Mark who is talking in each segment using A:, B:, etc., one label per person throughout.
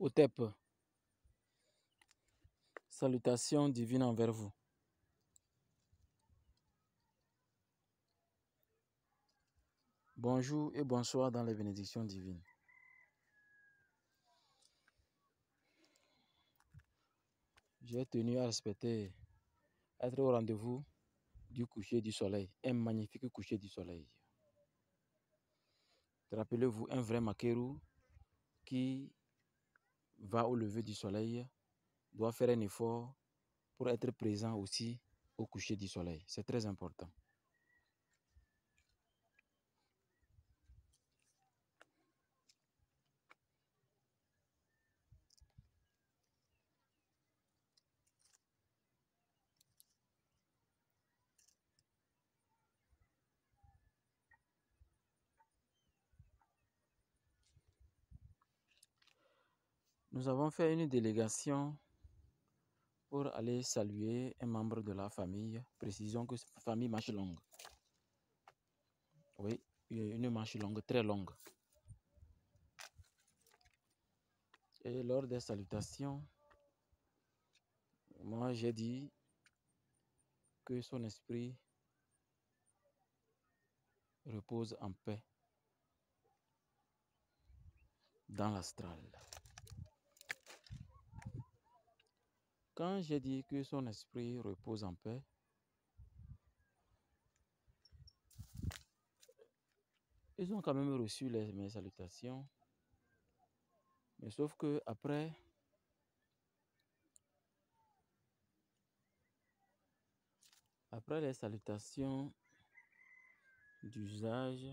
A: Otep, salutations divines envers vous. Bonjour et bonsoir dans les bénédictions divines. J'ai tenu à respecter, être au rendez-vous du coucher du soleil, un magnifique coucher du soleil. Rappelez-vous, un vrai maquerou qui va au lever du soleil doit faire un effort pour être présent aussi au coucher du soleil. C'est très important. Nous avons fait une délégation pour aller saluer un membre de la famille. Précisons que c'est une famille manche longue. Oui, une manche longue, très longue. Et lors des salutations, moi j'ai dit que son esprit repose en paix dans l'astral. Quand j'ai dit que son esprit repose en paix, ils ont quand même reçu mes salutations. Mais sauf que après les salutations d'usage,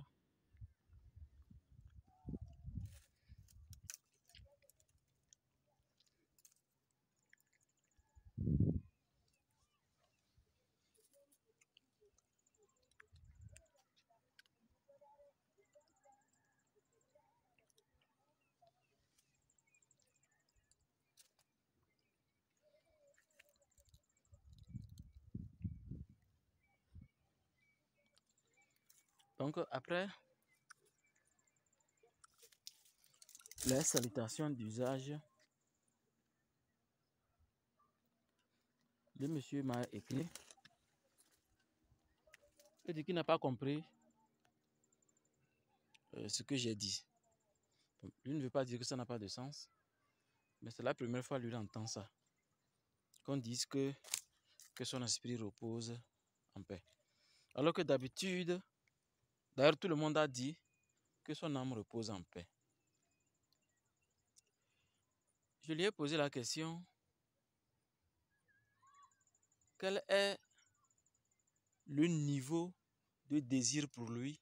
A: donc après les salutations d'usage, le monsieur m'a écrit. Il dit qu'il n'a pas compris ce que j'ai dit. Donc, lui ne veut pas dire que ça n'a pas de sens, mais c'est la première fois lui entend ça. Qu'on dise que son esprit repose en paix. Alors que d'habitude, d'ailleurs tout le monde a dit que son âme repose en paix. Je lui ai posé la question, quel est le niveau de désir pour lui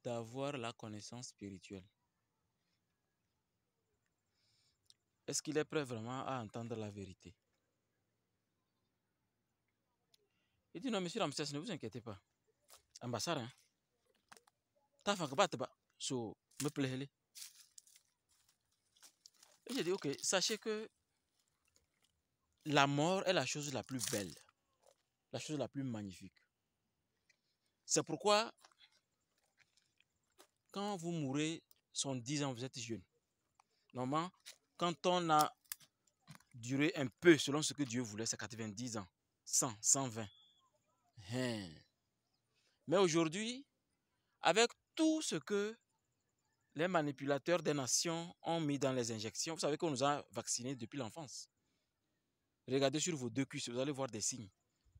A: d'avoir la connaissance spirituelle? Est-ce qu'il est prêt vraiment à entendre la vérité? Il dit non, monsieur Ramsès, ne vous inquiétez pas. Ambassadeur, hein? T'as fait que pas so me plaît. Et j'ai dit ok, sachez que la mort est la chose la plus belle, la chose la plus magnifique. C'est pourquoi quand vous mourrez, sont 10 ans, vous êtes jeune. Normalement, quand on a duré un peu selon ce que Dieu voulait, c'est 90 ans, 100, 120. Mais aujourd'hui, avec tout ce que les manipulateurs des nations ont mis dans les injections, vous savez qu'on nous a vaccinés depuis l'enfance. Regardez sur vos deux cuisses, vous allez voir des signes.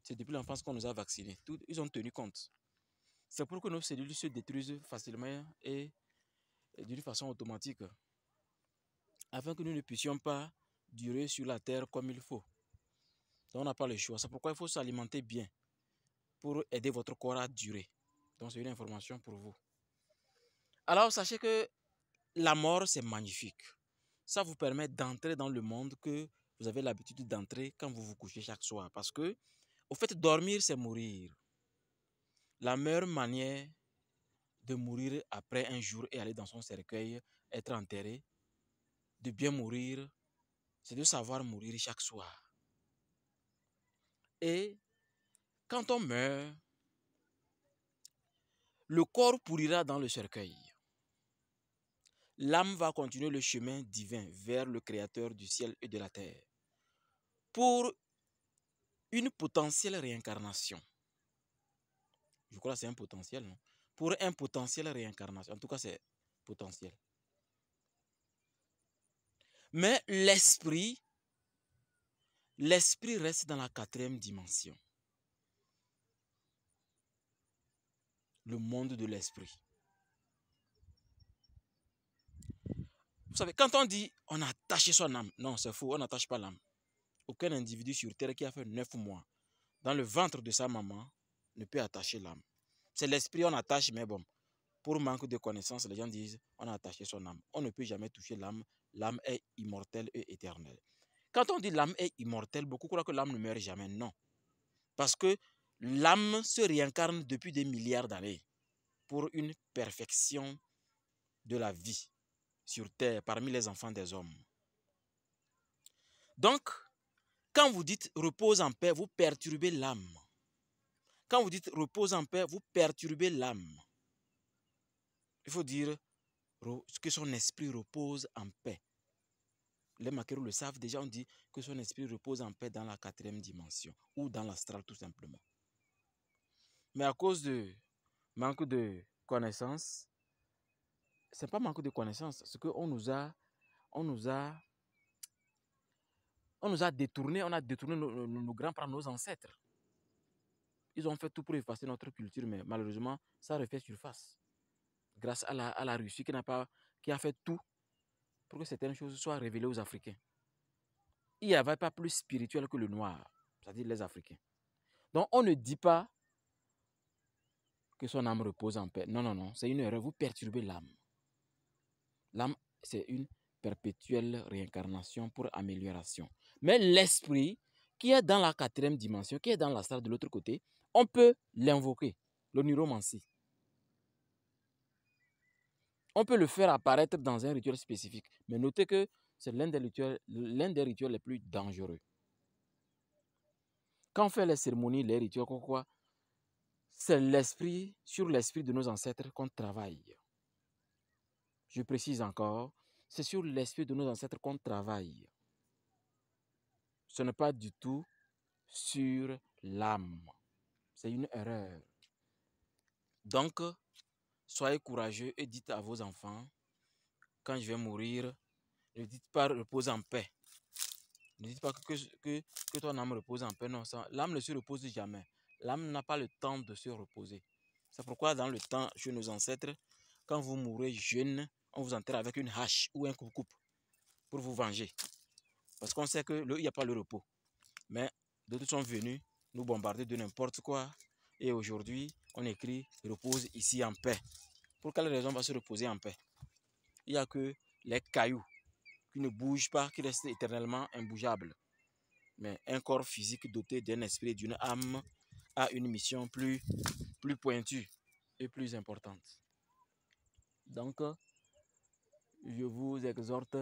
A: C'est depuis l'enfance qu'on nous a vaccinés. Ils ont tenu compte. C'est pour que nos cellules se détruisent facilement et d'une façon automatique, afin que nous ne puissions pas durer sur la terre comme il faut. Donc on n'a pas le choix. C'est pourquoi il faut s'alimenter bien pour aider votre corps à durer. Donc c'est une information pour vous. Alors sachez que la mort c'est magnifique. Ça vous permet d'entrer dans le monde que vous avez l'habitude d'entrer quand vous vous couchez chaque soir. Parce que, au fait, dormir c'est mourir. La meilleure manière de mourir après un jour et aller dans son cercueil, être enterré, de bien mourir, c'est de savoir mourir chaque soir. Et quand on meurt, le corps pourrira dans le cercueil. l'âme va continuer le chemin divin vers le Créateur du ciel et de la terre pour une potentielle réincarnation. Je crois que c'est un potentiel, non? Pour un potentiel réincarnation. En tout cas, c'est potentiel. Mais l'esprit reste dans la 4e dimension. Le monde de l'esprit. Vous savez, quand on dit on a attaché son âme, non, c'est faux, on n'attache pas l'âme. Aucun individu sur terre qui a fait 9 mois dans le ventre de sa maman ne peut attacher l'âme. C'est l'esprit on attache, mais bon, pour manque de connaissances, les gens disent on a attaché son âme. On ne peut jamais toucher l'âme. L'âme est immortelle et éternelle. Quand on dit l'âme est immortelle, beaucoup croient que l'âme ne meurt jamais. Non. Parce que l'âme se réincarne depuis des milliards d'années pour une perfection de la vie sur terre parmi les enfants des hommes. Donc, quand vous dites repose en paix, vous perturbez l'âme. Quand vous dites repose en paix, vous perturbez l'âme. Il faut dire que son esprit repose en paix. Les maquereaux le savent déjà, on dit que son esprit repose en paix dans la 4e dimension ou dans l'astral tout simplement. Mais à cause de manque de connaissances, c'est pas manque de connaissances, c'est qu'on nous a détourné, on a détourné nos grands-parents, nos ancêtres. Ils ont fait tout pour effacer notre culture, mais malheureusement, ça refait surface. Grâce à la Russie qui a fait tout pour que certaines choses soient révélées aux Africains. Il n'y avait pas plus spirituel que le noir, c'est-à-dire les Africains. Donc, on ne dit pas que son âme repose en paix. Non, non, non, c'est une erreur. Vous perturbez l'âme. L'âme, c'est une perpétuelle réincarnation pour amélioration. Mais l'esprit, qui est dans la 4e dimension, qui est dans l'astral de l'autre côté, on peut l'invoquer, le neuromancie. On peut le faire apparaître dans un rituel spécifique. Mais notez que c'est l'un des rituels les plus dangereux. Quand on fait les cérémonies, les rituels, quoi, c'est sur l'esprit de nos ancêtres qu'on travaille. Je précise encore, c'est sur l'esprit de nos ancêtres qu'on travaille. Ce n'est pas du tout sur l'âme. C'est une erreur. Donc, soyez courageux et dites à vos enfants, quand je vais mourir, ne dites pas repose en paix. Ne dites pas que ton âme repose en paix. Non, l'âme ne se repose jamais. L'âme n'a pas le temps de se reposer. C'est pourquoi dans le temps, chez nos ancêtres, quand vous mourrez jeune, on vous enterre avec une hache ou un coupe-coupe pour vous venger. Parce qu'on sait qu'il n'y a pas le repos. Mais d'autres sont venus nous bombarder de n'importe quoi. Et aujourd'hui, on écrit « repose ici en paix ». Pour quelle raison on va se reposer en paix? Il n'y a que les cailloux qui ne bougent pas, qui restent éternellement imbougeables. Mais un corps physique doté d'un esprit et d'une âme a une mission plus pointue et plus importante. Donc, je vous exhorte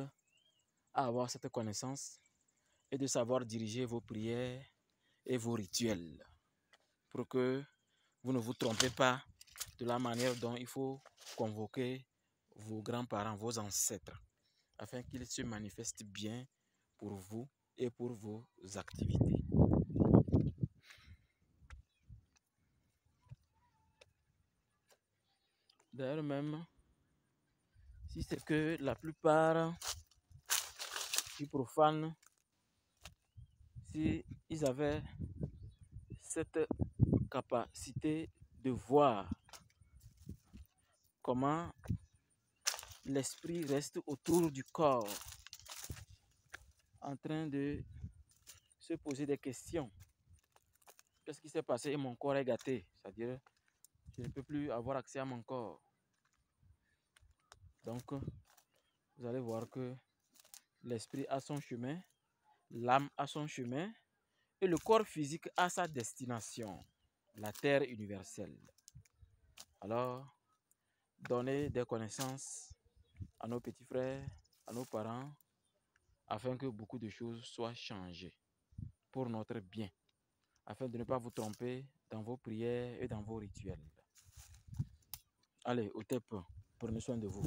A: à avoir cette connaissance et de savoir diriger vos prières et vos rituels pour que vous ne vous trompez pas de la manière dont il faut convoquer vos grands-parents, vos ancêtres, afin qu'ils se manifestent bien pour vous et pour vos activités. D'ailleurs même, si c'est que la plupart des profanes, si ils avaient cette capacité de voir comment l'esprit reste autour du corps en train de se poser des questions. Qu'est-ce qui s'est passé et mon corps est gâté? C'est-à-dire, je ne peux plus avoir accès à mon corps. Donc, vous allez voir que l'esprit a son chemin, l'âme a son chemin et le corps physique a sa destination, la terre universelle. Alors, donnez des connaissances à nos petits frères, à nos parents, afin que beaucoup de choses soient changées pour notre bien, afin de ne pas vous tromper dans vos prières et dans vos rituels. Allez, au TEP, prenez soin de vous.